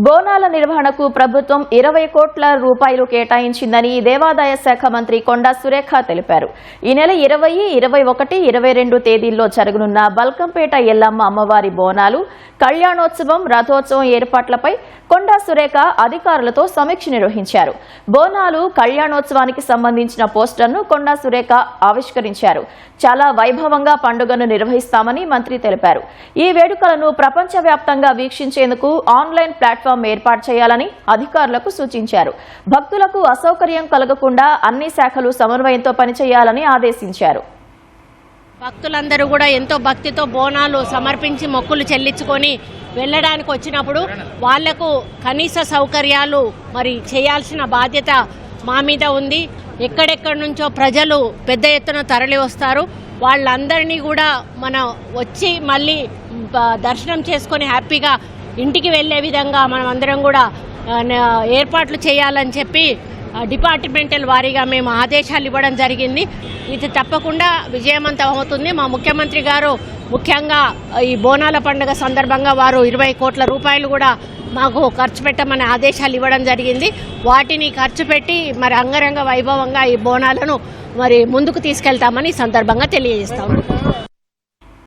బోనాల నిర్వహణకు ప్రభుత్వం 20 కోట్ల రూపాయలు కేటాయించిందని దేవాదాయ శాఖ మంత్రి కొండా సురేఖ తెలిపారు. ఈ నెల 20, 21, 22 తేదీల్లో జరగనున్న బల్కంపేట ఎల్లమ్మ అమ్మవారి బోనాలు, కళ్యాణోత్సవం, రథోత్సవం ఏర్పాట్లపై కొండా సురేఖ అధికారులతో సమీక్ష నిర్వహించారు. బోనాలు, కళ్యాణోత్సవానికి సంబంధించిన పోస్టర్ను కొండా సురేఖ ఆవిష్కరించారు. చాలా వైభవంగా పండుగను నిర్వహిస్తామని మంత్రి తెలిపారు. ఈ వేడుకలను ప్రపంచవ్యాప్తంగా వీక్షించేందుకు ఆన్లైన్ ప్లాట్ఫామ్ ఏర్పాటు చేయాలని అధికారులకు సూచించారు. భక్తులకు అసౌకర్యం కలగకుండా అన్ని శాఖలు సమన్వయంతో పనిచేయాలని ఆదేశించారు. భక్తులందరూ కూడా ఎంతో భక్తితో బోనాలు సమర్పించి మొక్కులు చెల్లించుకొని వెళ్ళడానికి వచ్చినప్పుడు వాళ్లకు కనీస సౌకర్యాలు మరి చేయాల్సిన బాధ్యత మా మీద ఉంది. ఎక్కడెక్కడి నుంచో ప్రజలు పెద్ద ఎత్తున తరలి వస్తారు. వాళ్ళందరినీ కూడా మనం వచ్చి మళ్ళీ దర్శనం చేసుకొని హ్యాపీగా ఇంటికి వెళ్లే విధంగా మనం అందరం కూడా ఏర్పాట్లు చేయాలని చెప్పి డిపార్ట్మెంటల్ వారీగా మేము ఆదేశాలు ఇవ్వడం జరిగింది. ఇది తప్పకుండా విజయవంతం అవుతుంది. మా ముఖ్యమంత్రి గారు ముఖ్యంగా ఈ బోనాల పండుగ సందర్భంగా వారు 20 కోట్ల రూపాయలు కూడా మాకు ఖర్చు పెట్టమని ఆదేశాలు ఇవ్వడం జరిగింది. వాటిని ఖర్చు పెట్టి మరి అంగరంగ వైభవంగా ఈ బోనాలను మరి ముందుకు తీసుకెళ్తామని సందర్భంగా తెలియజేస్తాము.